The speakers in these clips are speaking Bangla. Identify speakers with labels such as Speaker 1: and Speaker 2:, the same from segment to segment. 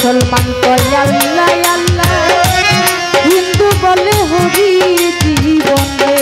Speaker 1: মুসলমান কয় আল্লাহ আল্লাহ, হিন্দু বলে হরি জীবন রে।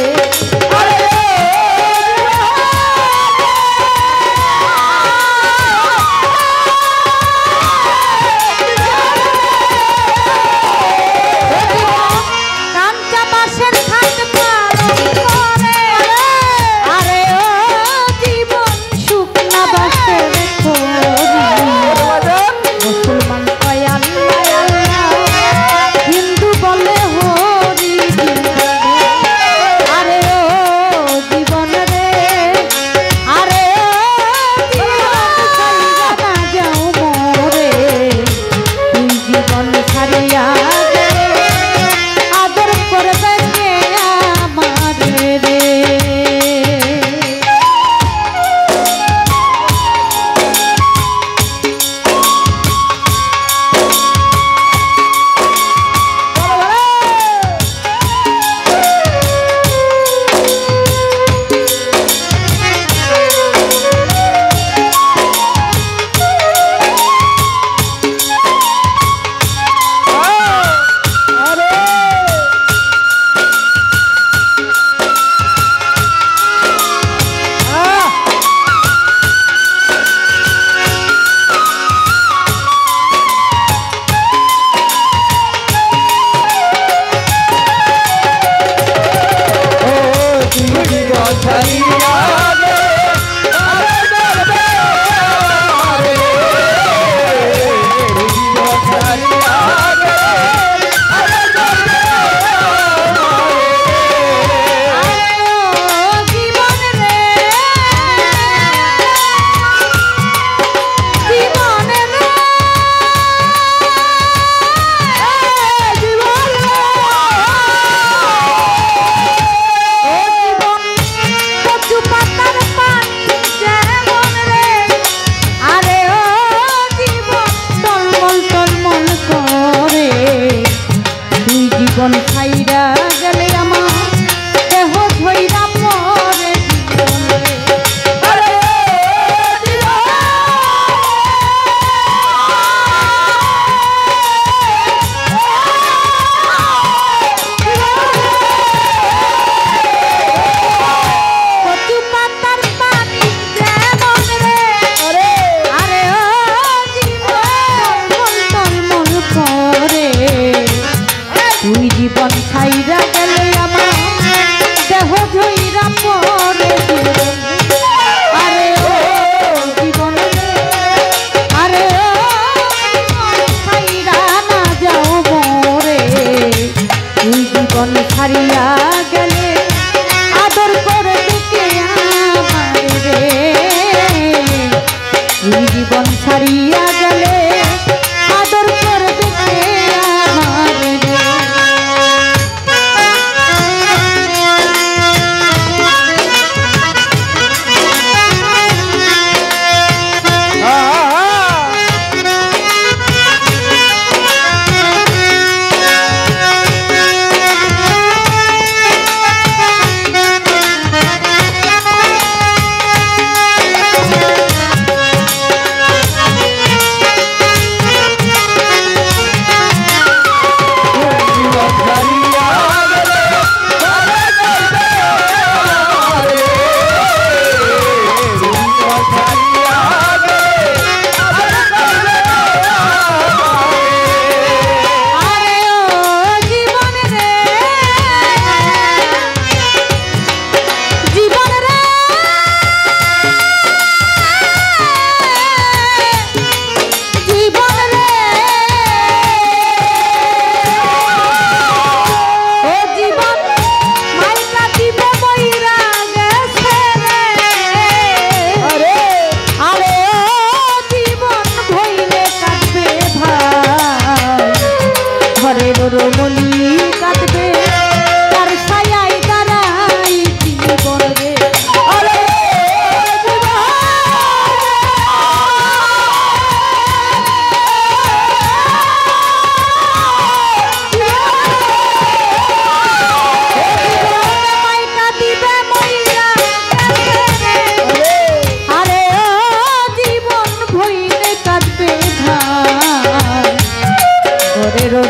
Speaker 1: জীবন ছাইরা গেলে আমার দেহ ধইরা পরে কচু পাতার পানি যেমন রে, আরে ও জীবন টলমল করে। তুই জীবন ছাইরা গেলে আমার দেহ ধইরা পরে আরে ও জীবন রে, আরে ও ছাইরা না যাও মরে। তুই জীবন ছাড়িয়া গেলে আদর করে দিকে আমার রে। তুই জীবন ছাড়িয়া গেলে আদর করে দিকে আমার রে।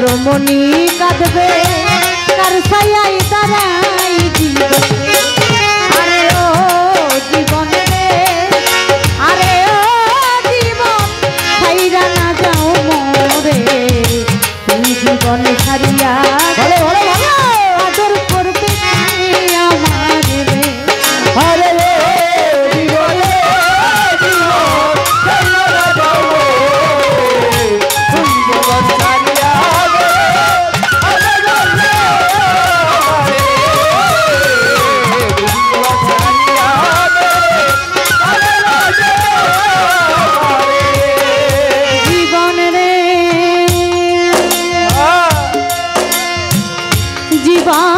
Speaker 1: রমণী কাঁদবে কার ছায়ায় দাঁড়াই জীবনে আরে ও জীবন রে আরে ও জীবন ছাইরা না যাও মোরে তুমি জীবন ছাড়িয়া আদর করবে আমার রে
Speaker 2: আরে জীবন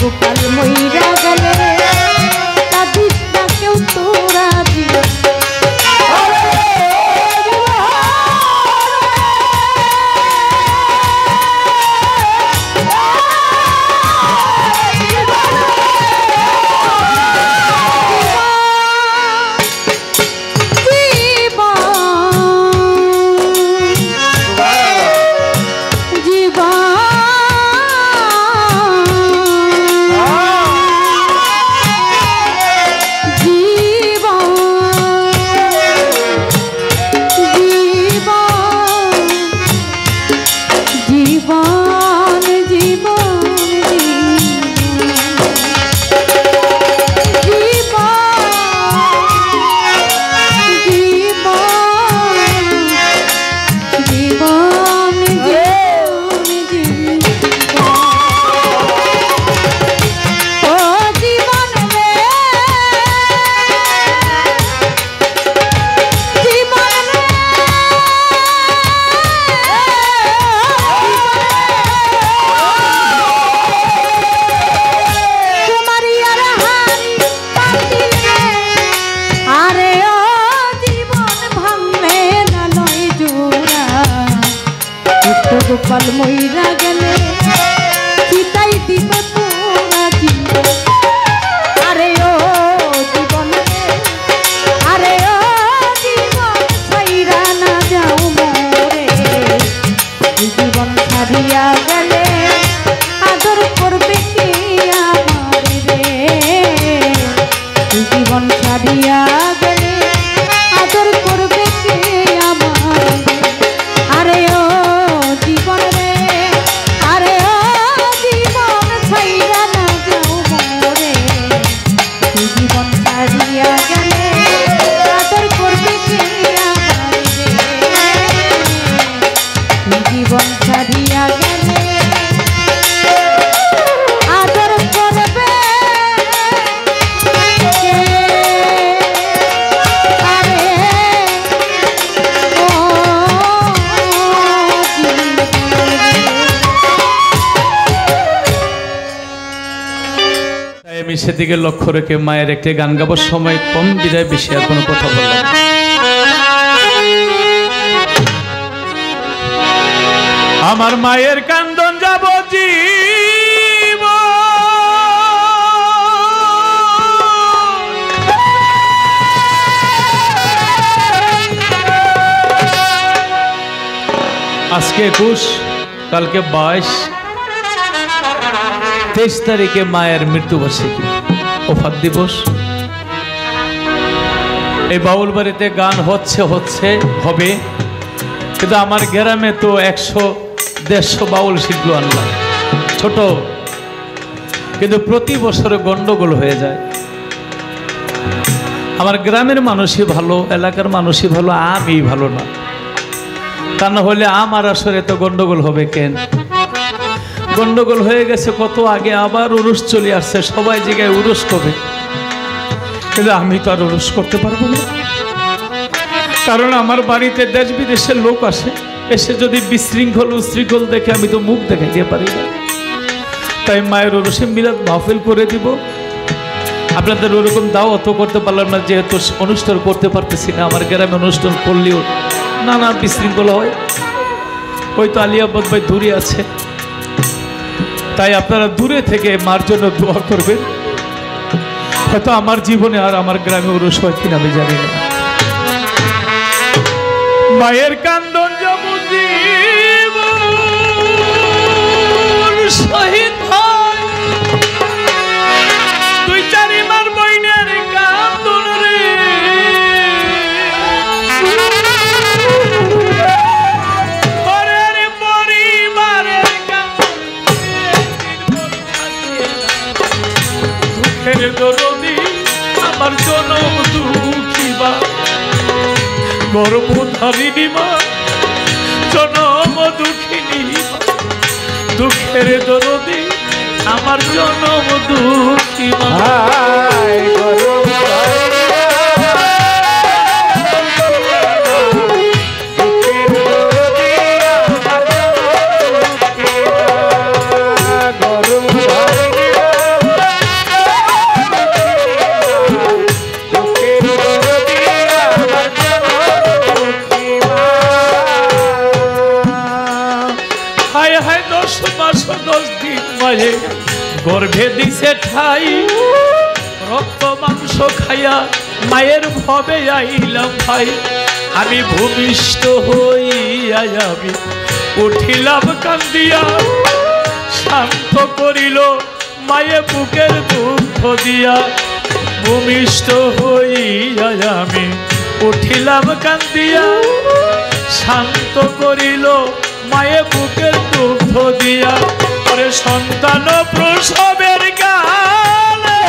Speaker 1: গোপাল মইরা গেলে তাদিস না কেউ তোরা দিও গোপাল মইরা গেলে চিতাই দিব তোরা জীবন আরে ও জীবন আরে ও জীবন ছাইরা না যাও মোরে জীবন ছাড়িয়া গেলে আদর করবে কে আমার রে জীবন ছাড়িয়া গেলে আদর করবে কে আমার আরে ও জীবন রে আরে ও জীবন ছাইরা না যাও মোরে জীবন ছাড়িয়া গেলে আদর করবে কে আমার রে জীবন ছাড়িয়া গেলে আদর করবে কে আরে ও
Speaker 3: আমি সেদিকে লক্ষ্য রেখে মায়ের একটি গান গাবার সময় কম বিদায় বেশি আর কোনো কথা বললাম না। আমার মায়ের কান্দন যাব জীব আজকে 21 কালকে 22 23 তারিখে মায়ের মৃত্যুবার্ষিকী ওফাত দিবস। এই বাউল বাড়িতে গান হচ্ছে হবে, কিন্তু আমার গ্রামে তো 100-150 বাউল শিল্পী আনলাম ছোট, কিন্তু প্রতি বছরে গন্ডগোল হয়ে যায়। আমার গ্রামের মানুষই ভালো, এলাকার মানুষই ভালো, আমি ভালো না। তা না হলে আমার আসরে তো গন্ডগোল হবে কেন? গন্ডগোল হয়ে গেছে কত আগে, আবার উরুস চলে আসছে, সবাই জায়গায় উরুস করবে, কিন্তু আমি তো আর উরুস করতে পারবো না। কারণ আমার বাড়িতে দেশ বিদেশের লোক আসে, এসে যদি বিশৃঙ্খল উশৃঙ্খল দেখে আমি তো মুখ দেখাইতে পারি না। তাই মায়ের উরুসে মিলাদ মাহফিল করে দিব। আপনাদের ওরকম দাওয়াতও করতে পারলাম না, যেহেতু অনুষ্ঠান করতে পারতেছি না। আমার গ্রামে অনুষ্ঠান করলেও নানা বিশৃঙ্খলা হয়। ওই তো আলিয়াবাদ ভাই দূরে আছে, তাই আপনারা দূরে থেকে মার জন্য দোয়া করবেন। হয়তো আমার জীবনে আর আমার গ্রামে উরুস হয় কিনা আমি জানি না। মায়ের কান্দন যেমন শহীদ হয়, তুই চারি মার বইনের কান্দন রে, পরিবারের কান্দন দুঃখের দরদি আমার জনম দুঃখী বা গর্ভধারিণী মা, জনম দুঃখিনী মা, দুঃখের দরদি আমার জনম দুঃখী মা। গর্ভে দিছে ঠাই, রক্ত মাংস খাইয়া মায়ের ভবে আইলাম ভাই। আমি ভূমিষ্ঠ হইয়া আমি উঠিলাম কান্দিয়া, শান্ত করিল মায়ে বুকের দুঃখ দিয়া। ভূমিষ্ঠ হইয়া আমি উঠিলাম কান্দিয়া, শান্ত করিল মায়ে বুকের দুঃখ দিয়া। পরে সন্তান প্রসবের গালে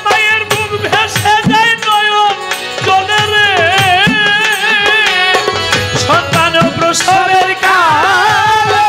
Speaker 3: মায়ের বুক ভেসে যায় নয়ন জলে রে, সন্তান প্রসবের গালে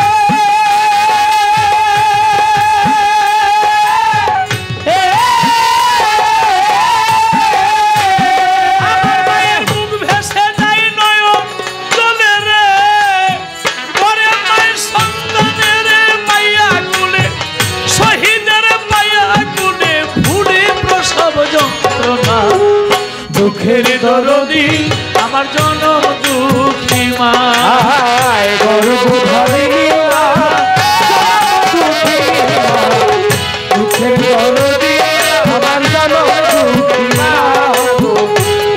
Speaker 3: দুঃখের দরদি আমার জনম দুঃখী মা। গর্ভধারিণী মা, দুঃখের দরদি আমার জনম দুঃখী মা,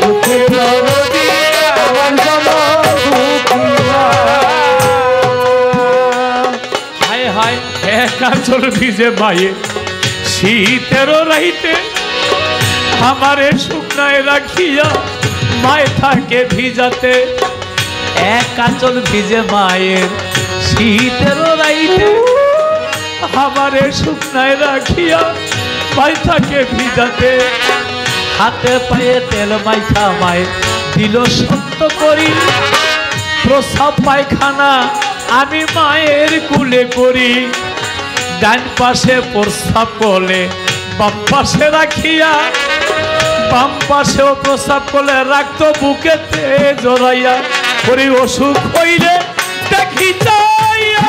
Speaker 3: দুঃখের দরদি আমার জনম দুঃখী মা। হায় হায় একা চল ভিজে মায়ে শীতেরও রাইতে, আমারে শুকনায় রাখিয়া মায় থাকে ভিজাতে। এক কাঁচল ভিজে মায়ের শীতের রাইতে, আমারে শুকনায় রাখিয়া মায় থাকে ভিজাতে। হাতে পায়ে তেল মাইখা মায় দিল সত্য করি, প্রসাব পায়খানা আমি মায়ের কুলে করি। ডান পাশে প্রসাব করলে বাম পাশে রাখিয়া, বাম পাশেও প্রসাব করলে রাখতো বুকেতে জড়াইয়া। করি অসুখ হইলে দেখি যাইয়া,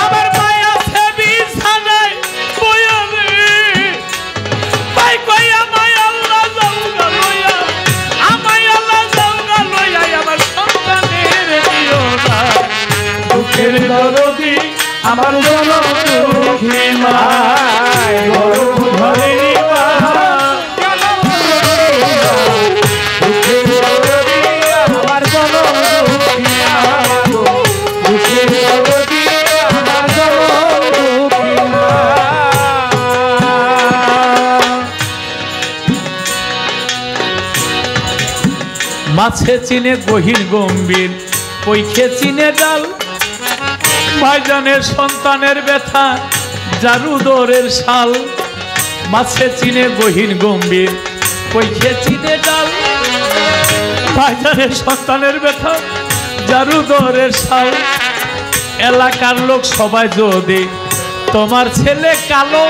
Speaker 3: আমার মায়া সেবি সানায় বয়ারে পাই কইয়া মায় আল্লাহ যাওগা লইয়া, আমায় আল্লাহ যাওগা লইয়া আমার সন্তানের দিও না। দুঃখের দরদি আমার জনম দুঃখী মা, গর্ভধারিণী মাছে চিনে গহীন গম্ভীর পৈখে চিনে ডাল ভাইজানের সন্তানের ব্যথা জারুদরের শাল মাছে চিনে গহীন গম্ভীর পৈখে চিনে ডাল ভাইজানের সন্তানের ব্যথা জারুদরের শাল এলাকার লোক সবাই যদি তোমার ছেলে কালো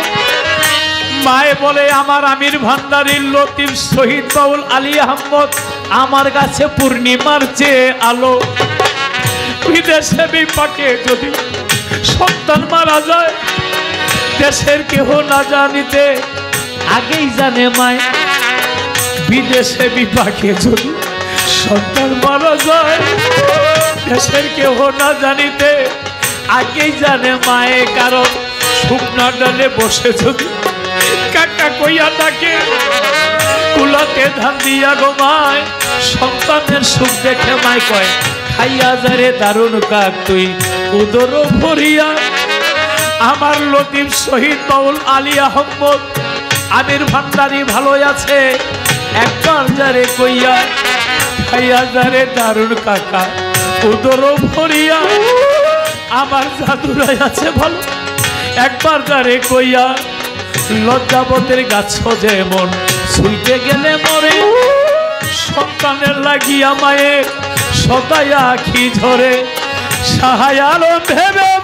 Speaker 3: মায়ে বলে আমার আমির ভান্ডারীর লতিফ শহীদ বাউল আলী আহমদ আমার কাছে পূর্ণিমার চেয়ে আলো বিদেশে বিপাকে যদি সন্তান মারা যায় দেশের কেহ না জানিতে আগেই জানে মায় বিদেশে বিপাকে যদি সন্তান মারা যায় দেশের কেহ না জানিতে আগেই জানে মায়ে কারণ শুকনা ডালে বসে যদি কাকা কইয়া ডাকে কুলাতে ধান দিয়া গো মায় সন্তানের সুখ দেখে মায় কয় খাইয়া যারে দারুণ কাক তুই উদর ভরিয়া আমার লতিফ শহীদ বাউল আলী আহমদ আমির ভান্ডারী ভালো আছে একবার যারে কইয়া খাইয়া যারে দারুণ কাকা উদর ভরিয়া আমার জাদুরাই আছে ভালো একবার যারে কইয়া লজ্জাবতের গাছ যেমন ছুইতে গেলে মরে সন্তানের লাগিয়া মায়ের সদাই আখি ঝরে সাহায়াল ভেবে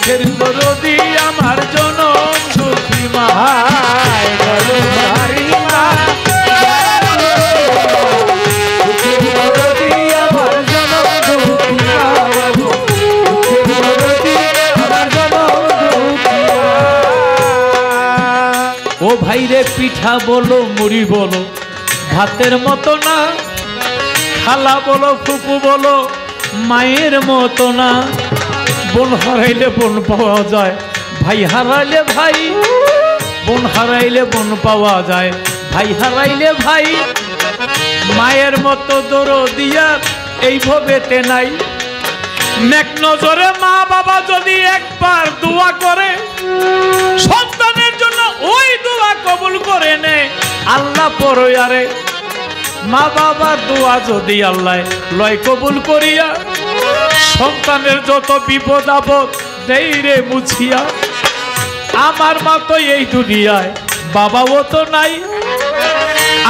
Speaker 3: দুঃখের দরদি আমার জনম সুখী মা ও ভাইরে পিঠা বলো মুড়ি বলো ভাতের মতো না খালা বলো ফুপু বলো মায়ের মতো না বোন হারাইলে বোন পাওয়া যায় ভাই হারাইলে ভাই বোন হারাইলে বোন পাওয়া যায় ভাই হারাইলে ভাই মায়ের মতো দরদিয়া এই ভবেতে নাই নেক নজরে মা বাবা যদি একবার দোয়া করে সন্তানের জন্য ওই দোয়া কবুল করে নে আল্লাহ পরয়ারে মা বাবার দোয়া যদি আল্লাহ লয় কবুল করিয়া সন্তানের যত বিপদ আপদ দেই রে মুছিয়া আমার মা তো এই দুনিয়ায় বাবাও তো নাই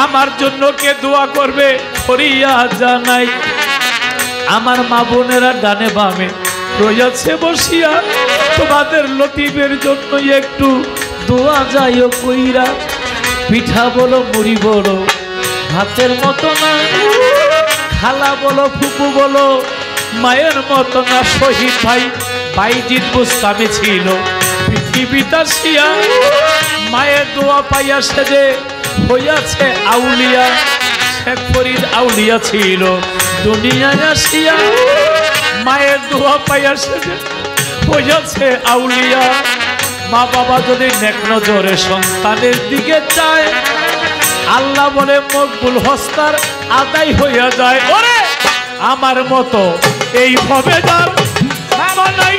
Speaker 3: আমার জন্য কে দোয়া করবে করিয়া জানাই আমার মা বোনেরা ডানে বামে রয়েছে বসিয়া তোমাদের লতিফের জন্য একটু দোয়া যাইও কইরা পিঠা বলো মুড়ি বলো ভাতের মতো না খালা বলো ফুপু বলো মায়ের মতো না শহীদ ভাই বাইজিৎ বুস্তামে ছিল পৃথিবীটা শিয়া মায়ের দোয়া পাইয়া সেজে হইয়াছে আউলিয়া শেখ ফরিদ আউলিয়া ছিল দুনিয়ায় আসিয়া মায়ের দোয়া পাইয়া সেজে হইয়াছে আউলিয়া মা বাবা যদি নেক নজরে সন্তানের দিকে চায় আল্লাহ বলে মকবুল হস্তার আদায় হইয়া যায় ওরে আমার মতো এই ভবে যার নাই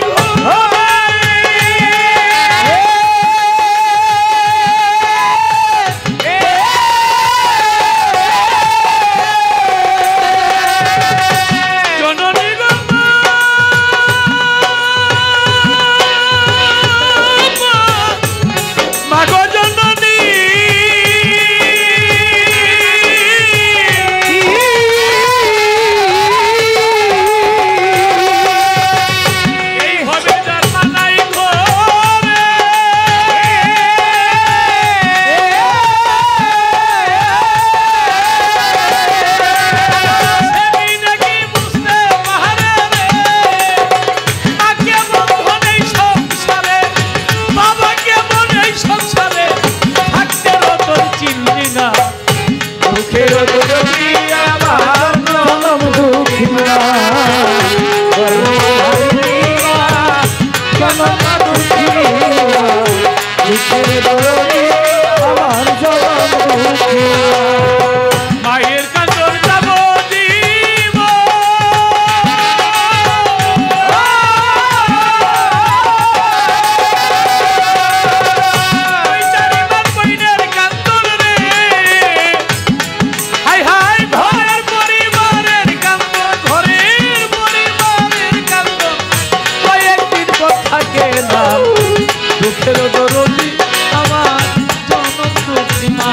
Speaker 2: জনম দুঃখী মা দুঃখের দরদি আমার জনম দুঃখী
Speaker 3: মায়ের কান্দন যাব দিব ওই চারিবার বইনের কান্দন রে হাই হাই ঘরের পরিবারের কান্দন ঘরের পরিবারের কান্দন কয়েকদিন পর থাকে না দুঃখের দরদি আমার জনম দুঃখী মা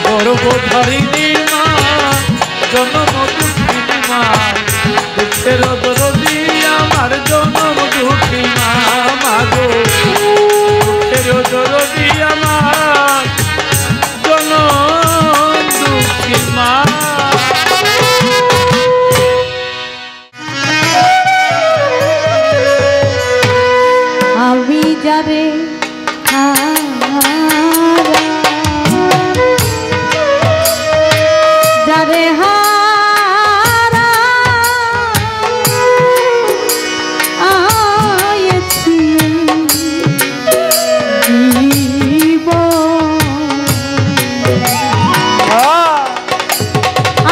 Speaker 3: গর্ভধারিণী মা জনম দুঃখিনী মা দুঃখের দরদি আমার জনম দুঃখী মা মাগো দুঃখের দরদি আমার জনম দুঃখী মা
Speaker 1: আমি যারে যারে হারা আয়েছি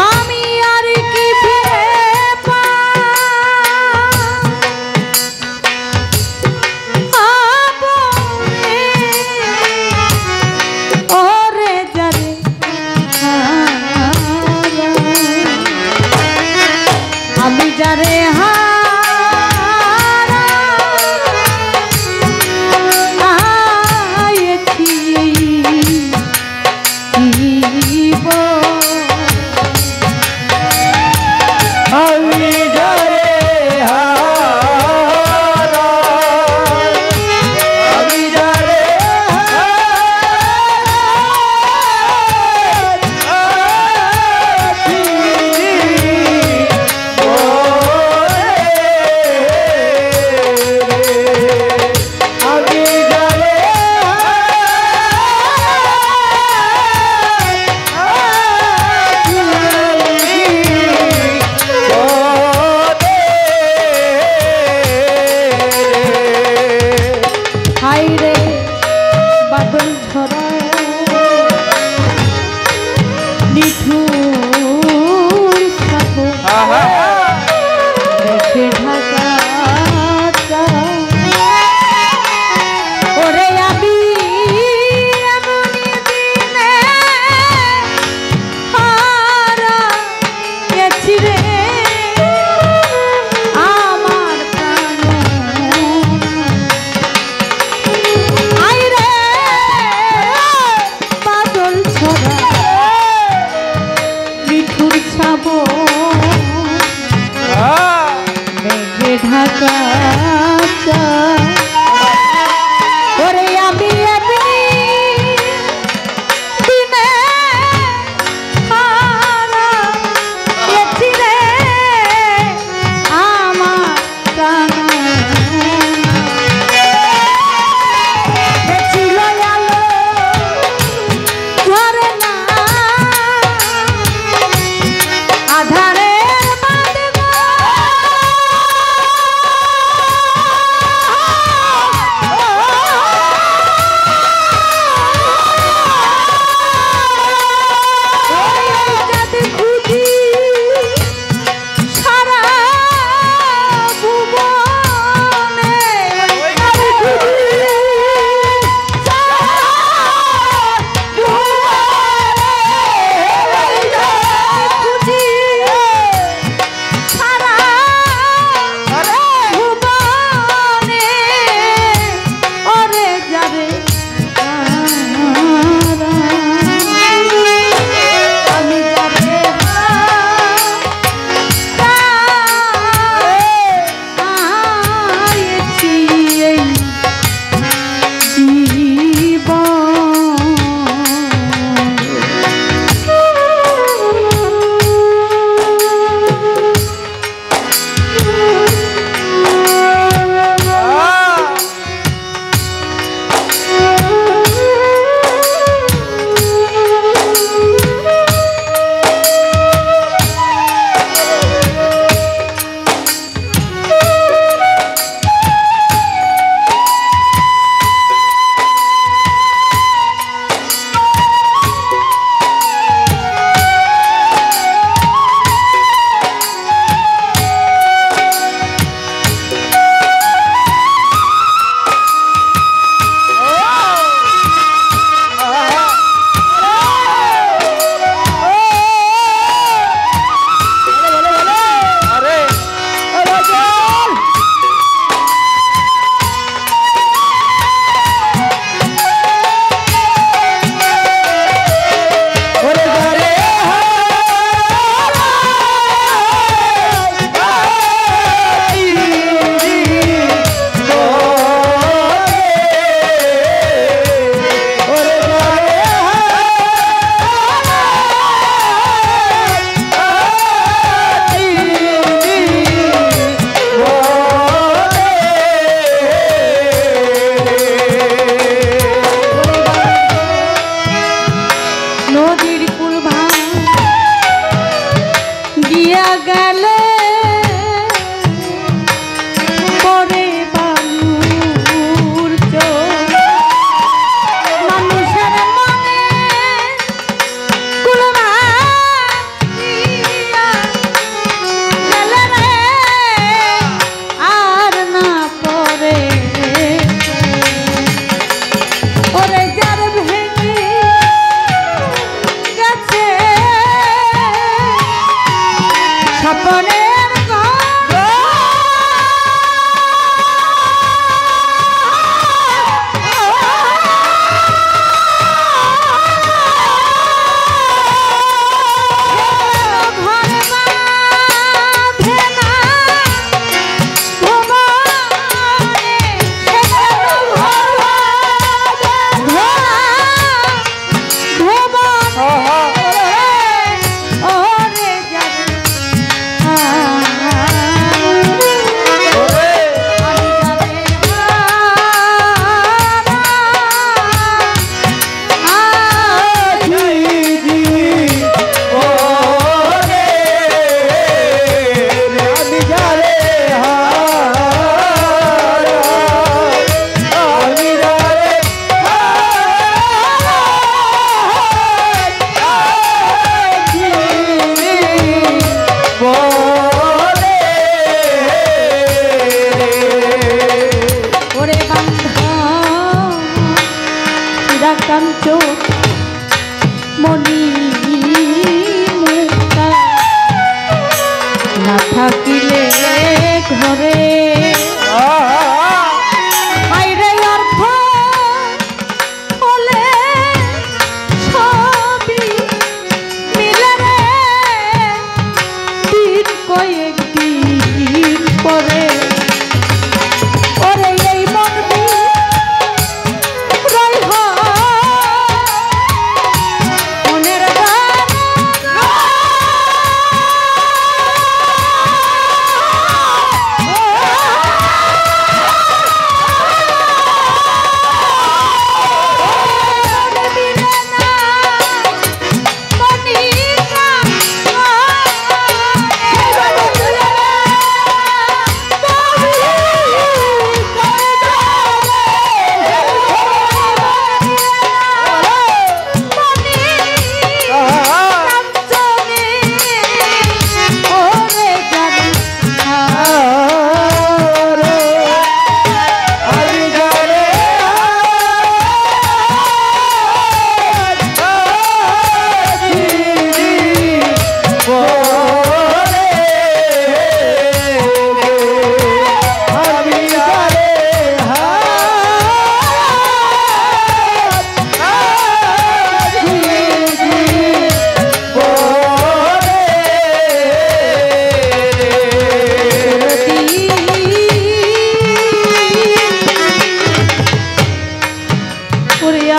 Speaker 1: আমি আর কি ফিরে পাবো ওরে যারে আমি যারে হারাইছি
Speaker 2: আমি যারে হারা আমি যারে হারাইছি আমি যারে
Speaker 1: হাই রে বাদল ঝরা নিঠুর সাগর দেখে ঢাকা ওরে আমি এমনি দিনে হারাইছি রে আমার প্রাণ আইরে বাদল ছড়া মিঠুর ছাব মেঘে ঢাকা ওরে আমি এমনি দিনে হারাইছি রে আমার প্রাণ ছিল আলো ঝরে না আধারের বাঁধ গো।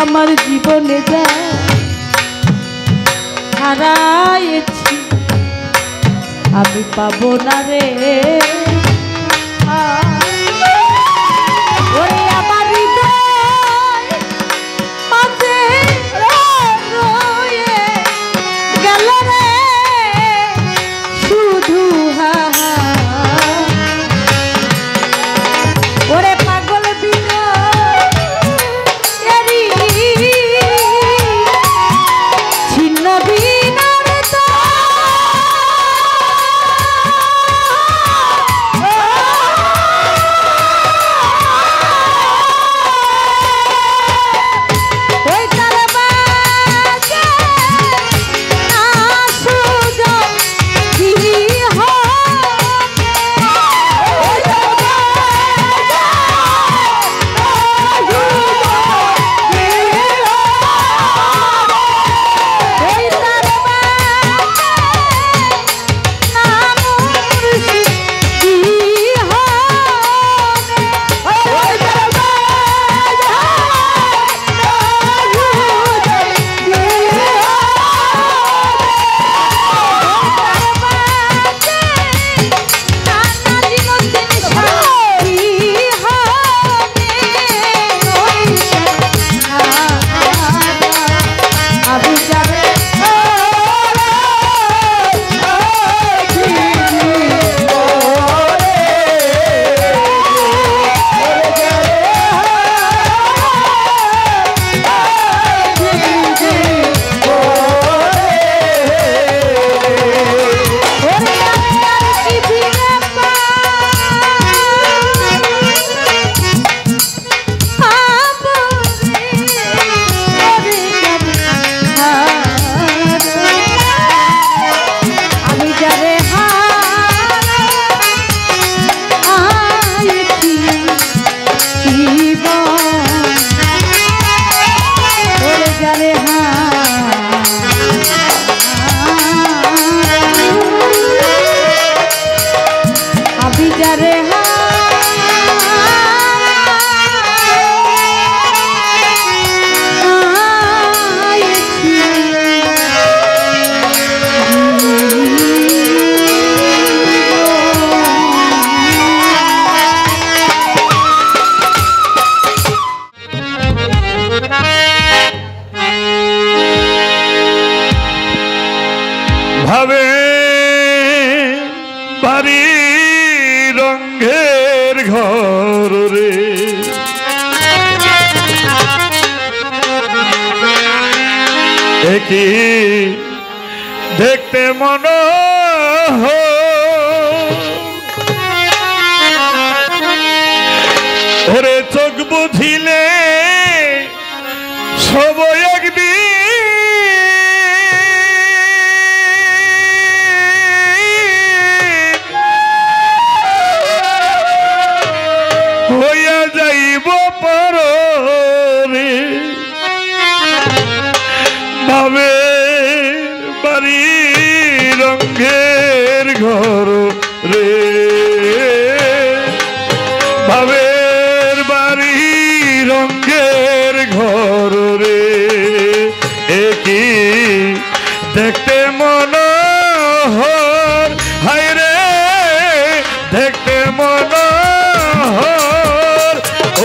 Speaker 1: আমার জীবনে যা হারাইছি আমি পাবো না রে। ওরে আমার হৃদয় মাঝে রয়ে গেল রে শুধু ওরে পাগল বিনারি ছিন্ন বিনার
Speaker 2: ভাবে বাড়ি রঙের ঘর রে একই দেখতে মন ওরে চোখ বুঝিলে সব একদিন হইয়া যাইব পরে ভাবে বাড়ি রঙের ঘর রে ভাবের বাড়ি রঙের ঘর রে একই দেখতে মনোহর হায় রে দেখতে মনোহর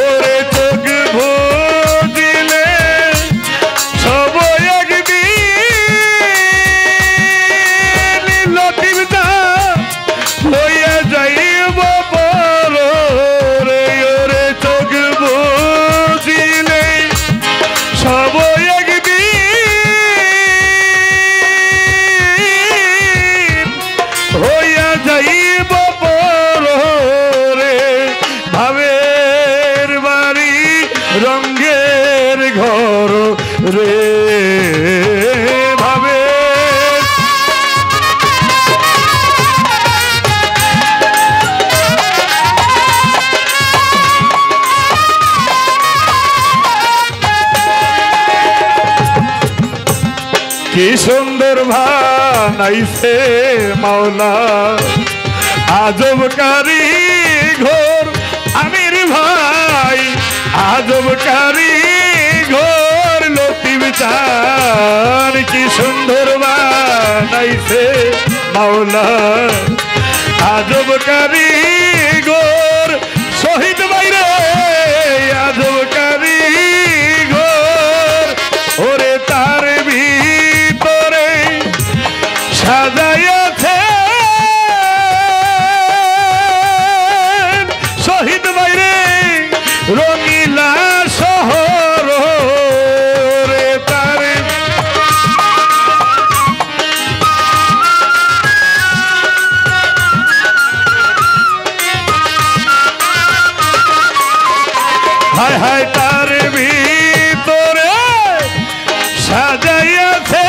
Speaker 2: ওরে চোখ ভুজিলে সব একদিন লতির দা হইয়া যাইব পরে ওরে চোখ ভুজিলে সব একদিন হইয়া যাইব পরে ভাবের বাড়ি রঙের ঘর রে ভাবে কি সুন্দর বানাইছে মাওলা আজব কারিগর আমির ভাই আজব কারিগর মাওলা আজব কারিগর শহীদ বাইরে আজব কারিগর ওরে তার ভিতরে সাজাইয়াছে শহীদ বাইরে রঙিলা শহর রে তার হায় হায় তার ভিতরে সাজাইয়াছে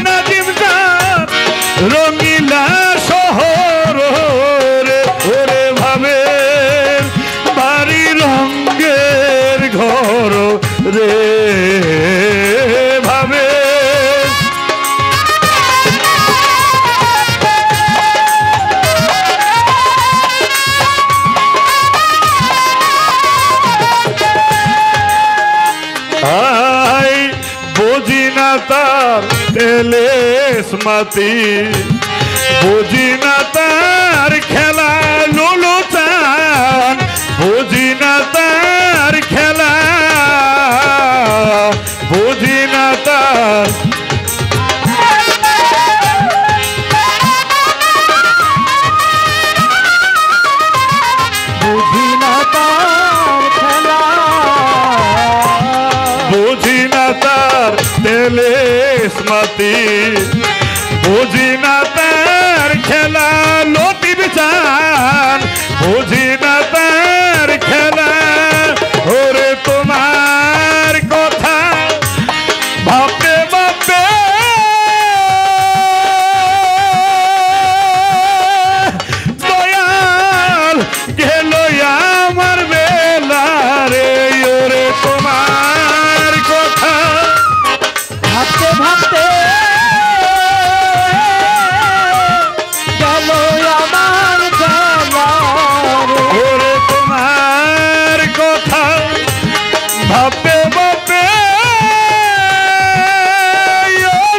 Speaker 2: নাজিম জান রঙিলা শহর রে ওরে ভাবে বাড়ি রঙের ঘর রে ভাবে আই বুঝি না তার তেলেসমাতি বুঝি না তার খেলা লুলু চান বুঝি না তার খেলা বুঝি না তার
Speaker 1: বুঝি না তার খেলা
Speaker 2: বুঝি না তার তেলেসমাতি বুঝি না তার খেলা লতিফ চান বুঝি না তার খেলা ওরে তোমার কথা ভাবতে ভাবতে দয়াল গেল আমার বেলা রে ওরে তোমার কথা
Speaker 1: ভাবতে ভাবতে গেল আমার বেলা রে।
Speaker 2: ওরে তোমার কথা ভাবতে ভাবতে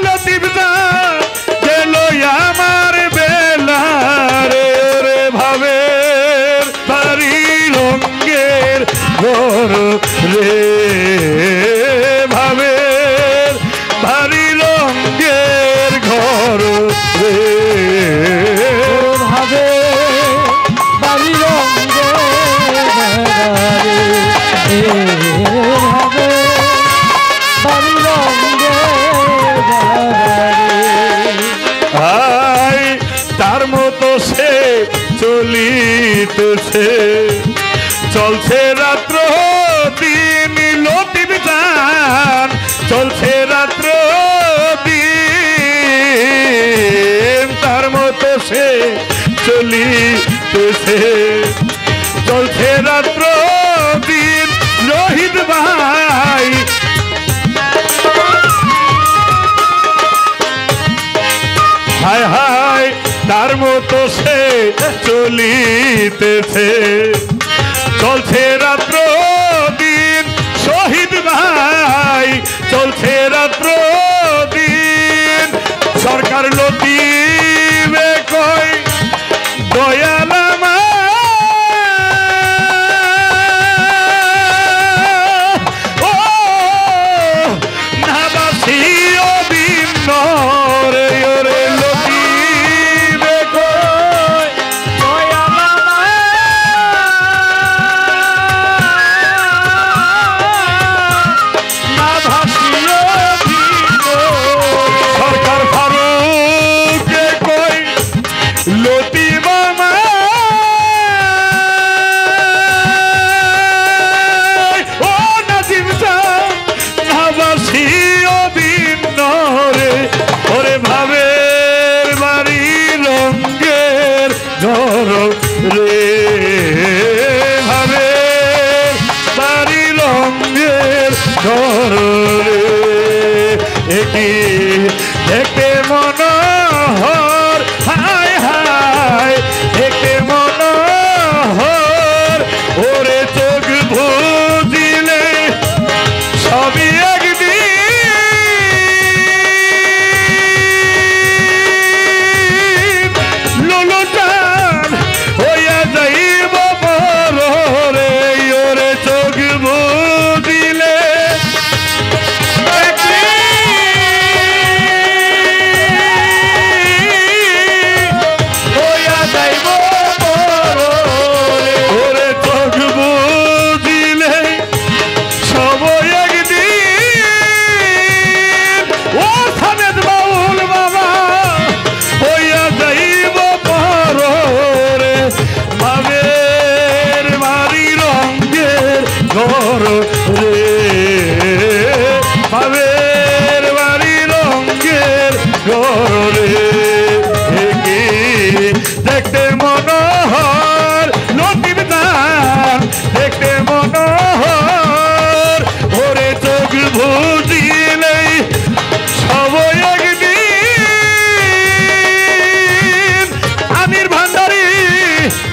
Speaker 2: লতিফ জান গেল আমার বেলা রে ওরে ভাবে বাড়ি রঙের ঘর রে ভাবে বাড়ি রঙের ঘর রে
Speaker 1: ভাবে বাড়ি রঙে ভাবে বাড়ি রঙে
Speaker 2: আই তার মতো সে চলিতেছে চলছে রাত্র দিন লতিফ জান চলছে রাত্র দিন তার মতো সে চলিতেছে চলছে রাত্র দিন রোহিত ভাই হায় হায় তার মতো সে চলিতেছে চলছে রাত্র দিন শহীদ ভাই চলছে রাত্র দিন সরকার লতিবে কই দয়াল ও নাবাসী অভিন্ন রে ওরে লতিবে কই দয়াল নাবাসী অভিন্ন সরকার ফারুক কই লতিবা যাইব পররে। ওরে চোখ বুঝিলে সবই একদিন ও সামেদ বাউল বাবা হইয়া যাইব পররে। ভাবের বাড়ি রঙের ঘর রে, ভাবের বাড়ি রঙের ঘর রে। দেখতে মনোহর লতিফ দান, দেখতে মনোহর। ওরে চোখ বুঝিলেই সবই একদিন আমির ভান্ডারি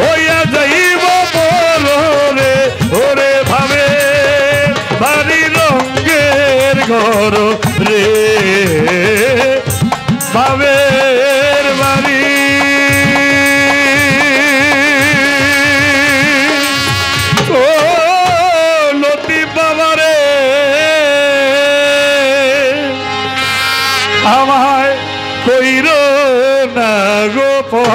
Speaker 2: হইয়া যাইব পররে। ওরে ভাবে বাড়ি রঙের ঘর রে, ভাবের বাড়ি। ও লতিফ বাবা রে আমায় কইরো না গোপন।